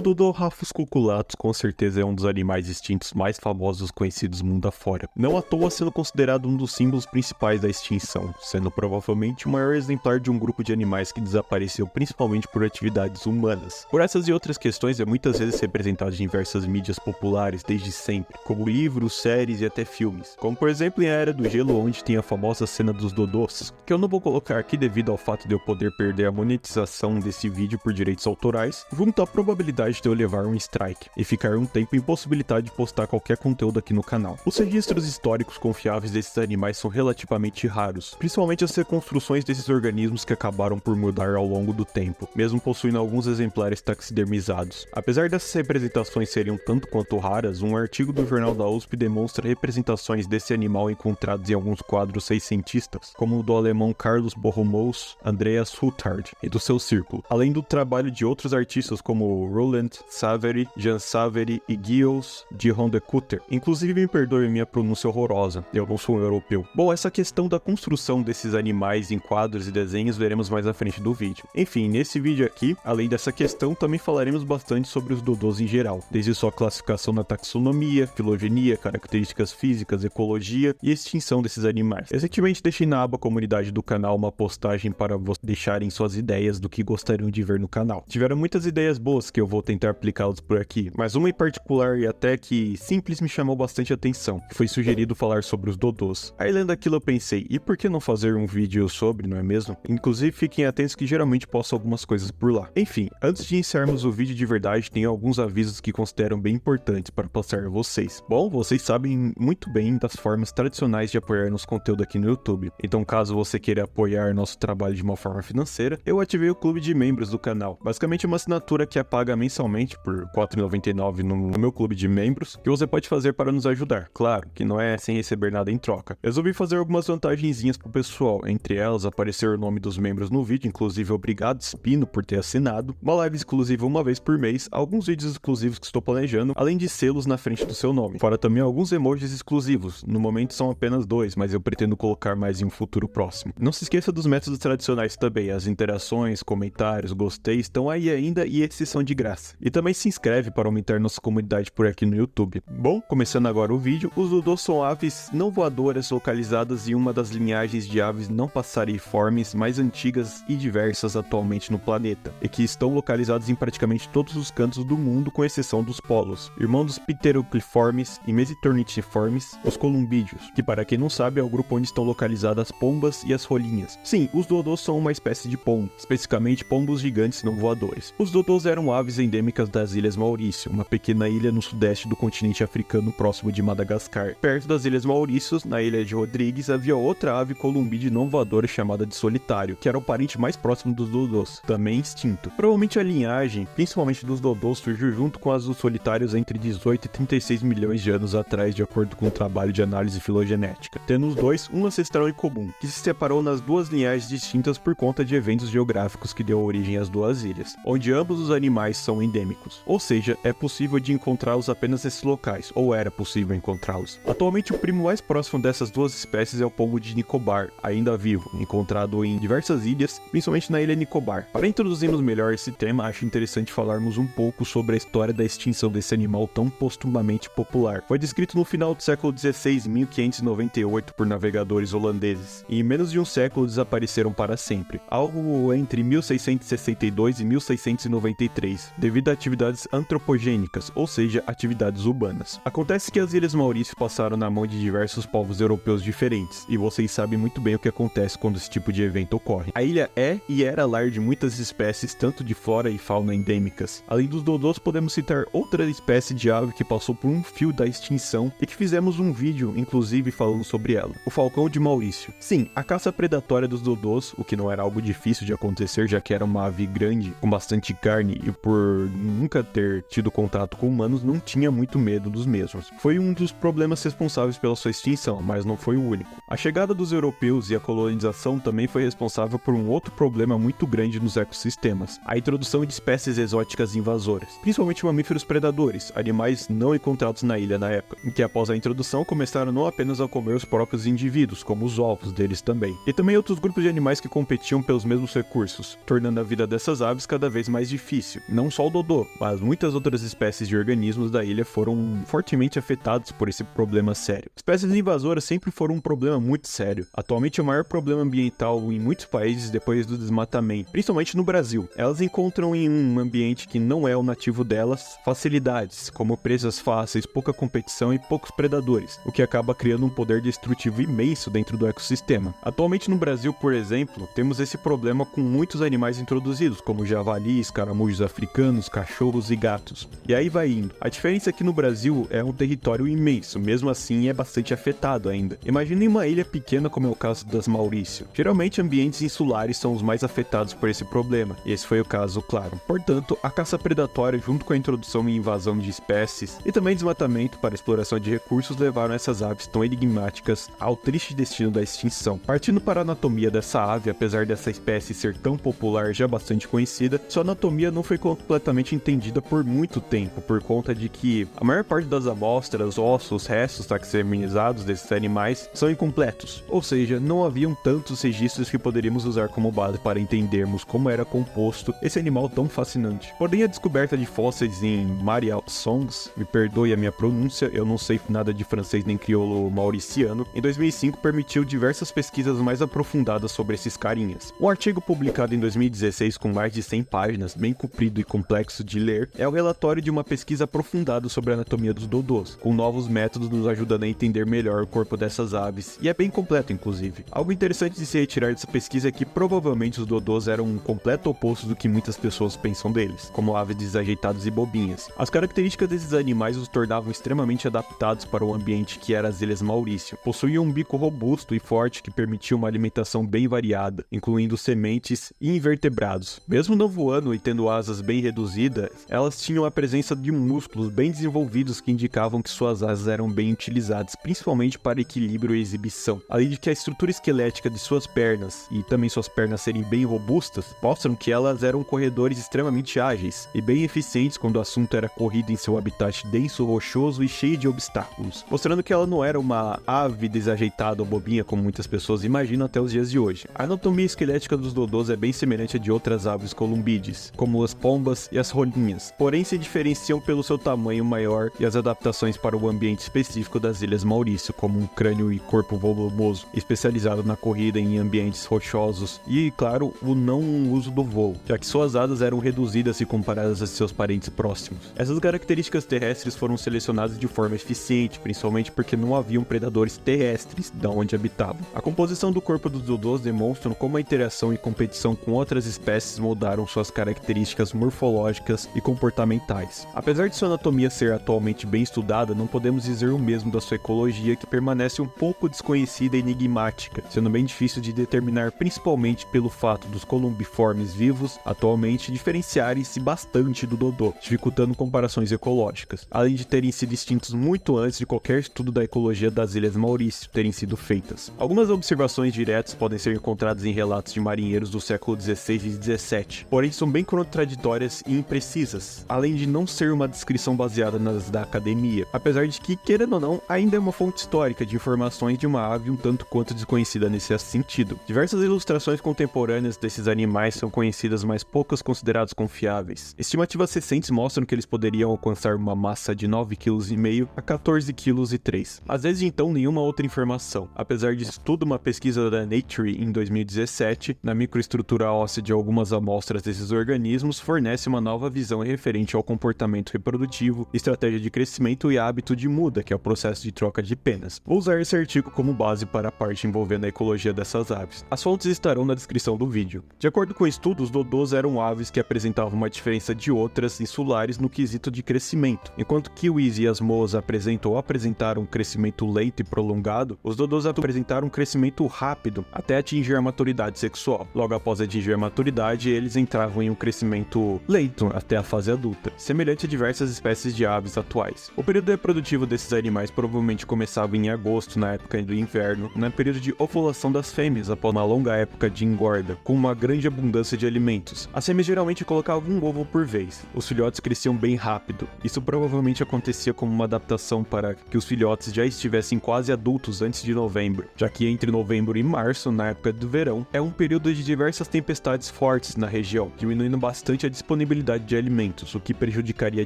Dodorhafus cuculatus com certeza é um dos animais extintos mais famosos conhecidos mundo afora, não à toa sendo considerado um dos símbolos principais da extinção, sendo provavelmente o maior exemplar de um grupo de animais que desapareceu principalmente por atividades humanas. Por essas e outras questões é muitas vezes representado em diversas mídias populares desde sempre, como livros, séries e até filmes, como por exemplo em A Era do Gelo, onde tem a famosa cena dos Dodôs, que eu não vou colocar aqui devido ao fato de eu poder perder a monetização desse vídeo por direitos autorais, junto à probabilidade de eu levar um strike e ficar um tempo impossibilitado de postar qualquer conteúdo aqui no canal. Os registros históricos confiáveis desses animais são relativamente raros, principalmente as reconstruções desses organismos que acabaram por mudar ao longo do tempo, mesmo possuindo alguns exemplares taxidermizados. Apesar dessas representações serem um tanto quanto raras, um artigo do jornal da USP demonstra representações desse animal encontrados em alguns quadros seiscentistas, como o do alemão Carlos Borromäus, Andreas Huthard e do seu círculo, além do trabalho de outros artistas como Roland Savary, Jan Savary e Gilles de Rondecutter. Inclusive me perdoe minha pronúncia horrorosa, eu não sou um europeu. Bom, essa questão da construção desses animais em quadros e desenhos veremos mais à frente do vídeo. Enfim, nesse vídeo aqui, além dessa questão, também falaremos bastante sobre os dodôs em geral, desde sua classificação na taxonomia, filogenia, características físicas, ecologia e extinção desses animais. Recentemente deixei na aba comunidade do canal uma postagem para vocês deixarem suas ideias do que gostariam de ver no canal. Tiveram muitas ideias boas que eu vou tentar aplicá-las por aqui, mas uma em particular e até que simples me chamou bastante atenção, que foi sugerido falar sobre os dodôs. Aí lendo aquilo eu pensei, e por que não fazer um vídeo sobre, não é mesmo? Inclusive fiquem atentos que geralmente posto algumas coisas por lá. Enfim, antes de iniciarmos o vídeo de verdade, tenho alguns avisos que considero bem importantes para passar a vocês. Bom, vocês sabem muito bem das formas tradicionais de apoiar nosso conteúdo aqui no YouTube, então caso você queira apoiar nosso trabalho de uma forma financeira, eu ativei o clube de membros do canal. Basicamente uma assinatura que é paga mensalmente por R$ 4,99 no meu clube de membros, que você pode fazer para nos ajudar. Claro, que não é sem receber nada em troca. Resolvi fazer algumas vantagenzinhas pro pessoal, entre elas aparecer o nome dos membros no vídeo, inclusive obrigado Spino por ter assinado, uma live exclusiva uma vez por mês, alguns vídeos exclusivos que estou planejando, além de selos na frente do seu nome. Fora também alguns emojis exclusivos, no momento são apenas 2, mas eu pretendo colocar mais em um futuro próximo. Não se esqueça dos métodos tradicionais também, as interações, comentários, gostei estão aí ainda e esses são de graça. E também se inscreve para aumentar nossa comunidade por aqui no YouTube. Bom, começando agora o vídeo, os dodôs são aves não voadoras localizadas em uma das linhagens de aves não passariformes mais antigas e diversas atualmente no planeta, e que estão localizadas em praticamente todos os cantos do mundo com exceção dos polos, irmão dos pterocliformes e mesitornitiformes, os columbídeos, que para quem não sabe é o grupo onde estão localizadas as pombas e as rolinhas. Sim, os dodôs são uma espécie de pombo, especificamente pombos gigantes não voadores. Os dodôs eram aves endêmicas das Ilhas Maurício, uma pequena ilha no sudeste do continente africano próximo de Madagascar. Perto das Ilhas Maurícios, na ilha de Rodrigues, havia outra ave columbide não voadora chamada de solitário, que era o parente mais próximo dos dodôs, também extinto. Provavelmente a linhagem, principalmente dos dodôs, surgiu junto com as dos solitários entre 18 e 36 milhões de anos atrás, de acordo com o trabalho de análise filogenética, tendo os dois um ancestral em comum, que se separou nas duas linhagens distintas por conta de eventos geográficos que deu origem às duas ilhas, onde ambos os animais são endêmicos, ou seja, é possível de encontrá-los apenas nesses locais, ou era possível encontrá-los. Atualmente o primo mais próximo dessas duas espécies é o pombo de Nicobar, ainda vivo, encontrado em diversas ilhas, principalmente na ilha Nicobar. Para introduzirmos melhor esse tema, acho interessante falarmos um pouco sobre a história da extinção desse animal tão postumamente popular. Foi descrito no final do século XVI, 1598, por navegadores holandeses, e em menos de um século desapareceram para sempre, algo entre 1662 e 1693, devido a atividades antropogênicas, ou seja, atividades urbanas. Acontece que as Ilhas Maurício passaram na mão de diversos povos europeus diferentes, e vocês sabem muito bem o que acontece quando esse tipo de evento ocorre. A ilha é e era lar de muitas espécies, tanto de flora e fauna endêmicas. Além dos dodôs, podemos citar outra espécie de ave que passou por um fio da extinção e que fizemos um vídeo, inclusive, falando sobre ela, o falcão de Maurício. Sim, a caça predatória dos dodôs, o que não era algo difícil de acontecer, já que era uma ave grande, com bastante carne, e por nunca ter tido contato com humanos, não tinha muito medo dos mesmos. Foi um dos problemas responsáveis pela sua extinção, mas não foi o único. A chegada dos europeus e a colonização também foi responsável por um outro problema muito grande nos ecossistemas, a introdução de espécies exóticas invasoras, principalmente mamíferos predadores, animais não encontrados na ilha na época, em que após a introdução começaram não apenas a comer os próprios indivíduos, como os ovos deles também, e também outros grupos de animais que competiam pelos mesmos recursos, tornando a vida dessas aves cada vez mais difícil, não só dodô, mas muitas outras espécies de organismos da ilha foram fortemente afetados por esse problema sério. Espécies invasoras sempre foram um problema muito sério. Atualmente é o maior problema ambiental em muitos países depois do desmatamento, principalmente no Brasil. Elas encontram em um ambiente que não é o nativo delas facilidades, como presas fáceis, pouca competição e poucos predadores, o que acaba criando um poder destrutivo imenso dentro do ecossistema. Atualmente no Brasil, por exemplo, temos esse problema com muitos animais introduzidos, como javalis, caramujos africanos, cachorros e gatos. E aí vai indo. A diferença é que no Brasil é um território imenso, mesmo assim é bastante afetado ainda. Imagine uma ilha pequena como é o caso das Maurício. Geralmente ambientes insulares são os mais afetados por esse problema, e esse foi o caso, claro. Portanto, a caça predatória junto com a introdução e invasão de espécies e também desmatamento para exploração de recursos levaram essas aves tão enigmáticas ao triste destino da extinção. Partindo para a anatomia dessa ave, apesar dessa espécie ser tão popular e já bastante conhecida, sua anatomia não foi completamente entendida por muito tempo, por conta de que a maior parte das amostras, ossos, restos taxonomizados desses animais são incompletos, ou seja, não haviam tantos registros que poderíamos usar como base para entendermos como era composto esse animal tão fascinante. Porém, a descoberta de fósseis em Marial Songs, me perdoe a minha pronúncia, eu não sei nada de francês nem crioulo mauriciano, em 2005 permitiu diversas pesquisas mais aprofundadas sobre esses carinhas. Um artigo publicado em 2016 com mais de 100 páginas, bem comprido e complexo de ler, é o relatório de uma pesquisa aprofundada sobre a anatomia dos dodôs, com novos métodos nos ajudando a entender melhor o corpo dessas aves, e é bem completo inclusive. Algo interessante de se retirar dessa pesquisa é que provavelmente os dodôs eram um completo oposto do que muitas pessoas pensam deles, como aves desajeitadas e bobinhas. As características desses animais os tornavam extremamente adaptados para o ambiente que era as Ilhas Maurício. Possuíam um bico robusto e forte que permitia uma alimentação bem variada, incluindo sementes e invertebrados. Mesmo não voando e tendo asas bem reduzidas, elas tinham a presença de músculos bem desenvolvidos que indicavam que suas asas eram bem utilizadas, principalmente para equilíbrio e exibição. Além de que a estrutura esquelética de suas pernas, e também suas pernas serem bem robustas, mostram que elas eram corredores extremamente ágeis e bem eficientes quando o assunto era corrida em seu habitat denso, rochoso e cheio de obstáculos, mostrando que ela não era uma ave desajeitada ou bobinha como muitas pessoas imaginam até os dias de hoje. A anatomia esquelética dos dodôs é bem semelhante à de outras aves columbídeas, como as pombas e as rolinhas, porém se diferenciam pelo seu tamanho maior e as adaptações para o ambiente específico das Ilhas Maurício, como um crânio e corpo volumoso, especializado na corrida em ambientes rochosos e, claro, o não uso do voo, já que suas asas eram reduzidas se comparadas a seus parentes próximos. Essas características terrestres foram selecionadas de forma eficiente, principalmente porque não haviam predadores terrestres de onde habitavam. A composição do corpo dos dodôs demonstra como a interação e competição com outras espécies moldaram suas características morfológicas e comportamentais. Apesar de sua anatomia ser atualmente bem estudada, não podemos dizer o mesmo da sua ecologia, que permanece um pouco desconhecida e enigmática, sendo bem difícil de determinar, principalmente pelo fato dos columbiformes vivos atualmente diferenciarem-se bastante do dodô, dificultando comparações ecológicas, além de terem sido extintos muito antes de qualquer estudo da ecologia das Ilhas Maurício terem sido feitas. Algumas observações diretas podem ser encontradas em relatos de marinheiros do século XVI e XVII, porém são bem contraditórias e imprecisas, além de não ser uma descrição baseada nas da academia, apesar de que, querendo ou não, ainda é uma fonte histórica de informações de uma ave um tanto quanto desconhecida nesse sentido. Diversas ilustrações contemporâneas desses animais são conhecidas, mas poucas consideradas confiáveis. Estimativas recentes mostram que eles poderiam alcançar uma massa de 9,5 kg a 14,3 kg. Às vezes, então, nenhuma outra informação. Apesar disso tudo, uma pesquisa da Nature em 2017, na microestrutura óssea de algumas amostras desses organismos, fornece uma nova visão referente ao comportamento reprodutivo, estratégia de crescimento e hábito de muda, que é o processo de troca de penas. Vou usar esse artigo como base para a parte envolvendo a ecologia dessas aves. As fontes estarão na descrição do vídeo. De acordo com estudos, os dodôs eram aves que apresentavam uma diferença de outras insulares no quesito de crescimento. Enquanto kiwis e as moas apresentam ou apresentaram um crescimento lento e prolongado, os dodôs apresentaram um crescimento rápido até atingir a maturidade sexual. Logo após atingir a maturidade, eles entravam em um crescimento lento até a fase adulta, semelhante a diversas espécies de aves atuais. O período reprodutivo desses animais provavelmente começava em agosto, na época do inverno, no período de ovulação das fêmeas após uma longa época de engorda, com uma grande abundância de alimentos. As fêmeas geralmente colocavam um ovo por vez. Os filhotes cresciam bem rápido. Isso provavelmente acontecia como uma adaptação para que os filhotes já estivessem quase adultos antes de novembro, já que entre novembro e março, na época do verão, é um período de diversas tempestades fortes na região, diminuindo bastante a disponibilidade disponibilidade de alimentos, o que prejudicaria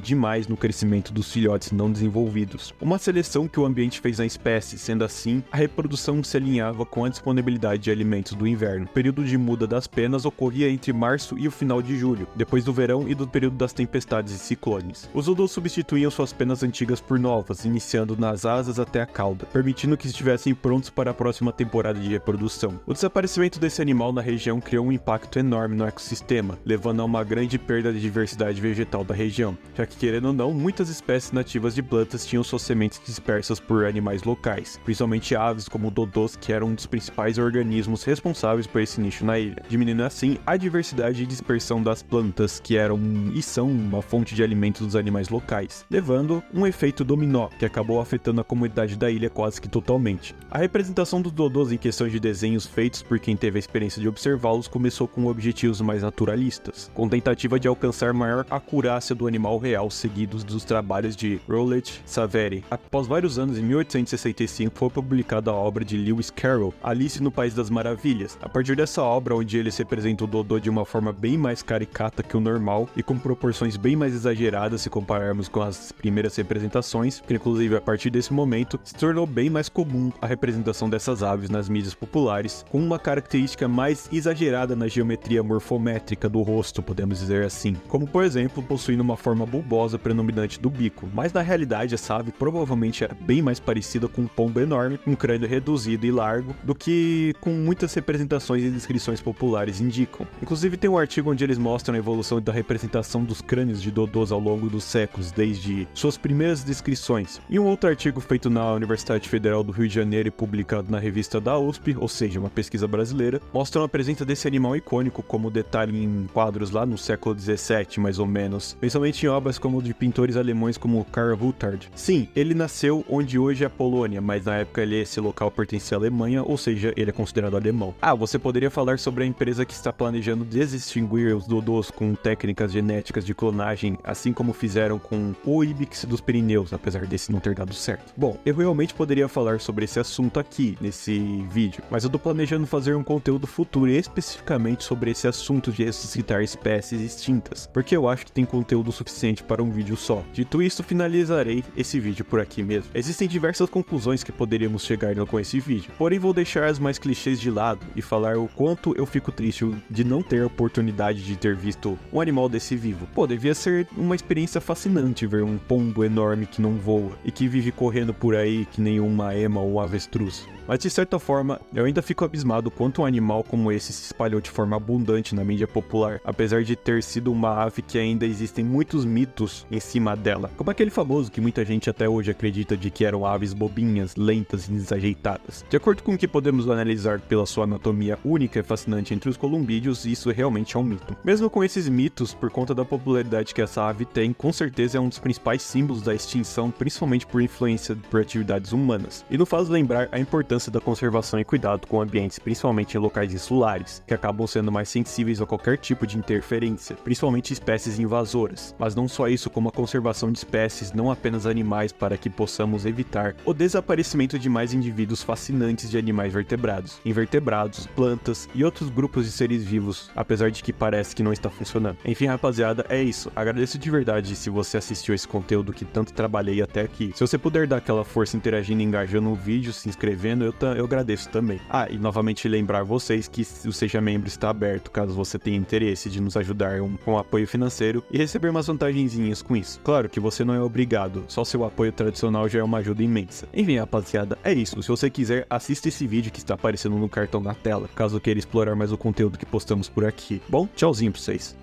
demais no crescimento dos filhotes não desenvolvidos. Uma seleção que o ambiente fez na espécie, sendo assim, a reprodução se alinhava com a disponibilidade de alimentos do inverno. O período de muda das penas ocorria entre março e o final de julho, depois do verão e do período das tempestades e ciclones. Os dodôs substituíam suas penas antigas por novas, iniciando nas asas até a cauda, permitindo que estivessem prontos para a próxima temporada de reprodução. O desaparecimento desse animal na região criou um impacto enorme no ecossistema, levando a uma grande perda de diversidade vegetal da região, já que, querendo ou não, muitas espécies nativas de plantas tinham suas sementes dispersas por animais locais, principalmente aves como dodôs, que eram um dos principais organismos responsáveis por esse nicho na ilha, diminuindo assim a diversidade e dispersão das plantas, que eram e são uma fonte de alimento dos animais locais, levando um efeito dominó, que acabou afetando a comunidade da ilha quase que totalmente. A representação dos dodôs em questão de desenhos feitos por quem teve a experiência de observá-los começou com objetivos mais naturalistas, com tentativa de alcançar maior acurácia do animal real, seguidos dos trabalhos de Rowlett Saveri. Após vários anos, em 1865, foi publicada a obra de Lewis Carroll, Alice no País das Maravilhas. A partir dessa obra, onde eles representam o dodô de uma forma bem mais caricata que o normal e com proporções bem mais exageradas se compararmos com as primeiras representações, que inclusive a partir desse momento se tornou bem mais comum a representação dessas aves nas mídias populares, com uma característica mais exagerada na geometria morfométrica do rosto, podemos dizer assim, como por exemplo possuindo uma forma bulbosa predominante do bico, mas na realidade essa ave provavelmente era bem mais parecida com um pombo enorme, um crânio reduzido e largo, do que com muitas representações e descrições populares indicam. Inclusive tem um artigo onde eles mostram a evolução da representação dos crânios de dodôs ao longo dos séculos, desde suas primeiras descrições. E um outro artigo feito na Universidade Federal do Rio de Janeiro e publicado na revista da USP, ou seja, uma pesquisa brasileira, mostram a presença desse animal icônico como detalhe em quadros lá no século XVII, mais ou menos, principalmente em obras como de pintores alemães como Karl Huttard. Sim, ele nasceu onde hoje é a Polônia, mas na época esse local pertencia à Alemanha, ou seja, ele é considerado alemão. Ah, você poderia falar sobre a empresa que está planejando desextinguir os dodôs com técnicas genéticas de clonagem, assim como fizeram com o Ibex dos Pirineus, apesar desse não ter dado certo. Bom, eu realmente poderia falar sobre esse assunto aqui, nesse vídeo, mas eu tô planejando fazer um conteúdo futuro especificamente sobre esse assunto de ressuscitar espécies extintas, porque eu acho que tem conteúdo suficiente para um vídeo só. Dito isso, finalizarei esse vídeo por aqui mesmo. Existem diversas conclusões que poderíamos chegar com esse vídeo, porém vou deixar as mais clichês de lado e falar o quanto eu fico triste de não ter a oportunidade de ter visto um animal desse vivo. Pô, devia ser uma experiência fascinante ver um pombo enorme que não voa e que vive correndo por aí que nem uma ema ou um avestruz. Mas de certa forma, eu ainda fico abismado quanto um animal como esse se espalhou de forma abundante na mídia popular, apesar de ter sido uma ave que ainda existem muitos mitos em cima dela, como aquele famoso que muita gente até hoje acredita de que eram aves bobinhas, lentas e desajeitadas. De acordo com o que podemos analisar pela sua anatomia única e fascinante entre os columbídeos, isso realmente é um mito. Mesmo com esses mitos, por conta da popularidade que essa ave tem, com certeza é um dos principais símbolos da extinção, principalmente por influência por atividades humanas, e nos faz lembrar a importância da conservação e cuidado com ambientes, principalmente em locais insulares, que acabam sendo mais sensíveis a qualquer tipo de interferência, principalmente espécies invasoras. Mas não só isso, como a conservação de espécies, não apenas animais, para que possamos evitar o desaparecimento de mais indivíduos fascinantes de animais vertebrados, invertebrados, plantas e outros grupos de seres vivos, apesar de que parece que não está funcionando. Enfim, rapaziada, é isso. Agradeço de verdade se você assistiu esse conteúdo que tanto trabalhei até aqui. Se você puder dar aquela força interagindo e engajando no vídeo, se inscrevendo, eu agradeço também. Ah, e novamente lembrar vocês que o Seja Membro está aberto, caso você tenha interesse de nos ajudar com apoio financeiro e receber umas vantagenzinhas com isso. Claro que você não é obrigado, só seu apoio tradicional já é uma ajuda imensa. Enfim, rapaziada, é isso. Se você quiser, assista esse vídeo que está aparecendo no cartão na tela, caso queira explorar mais o conteúdo que postamos por aqui. Bom, tchauzinho pra vocês.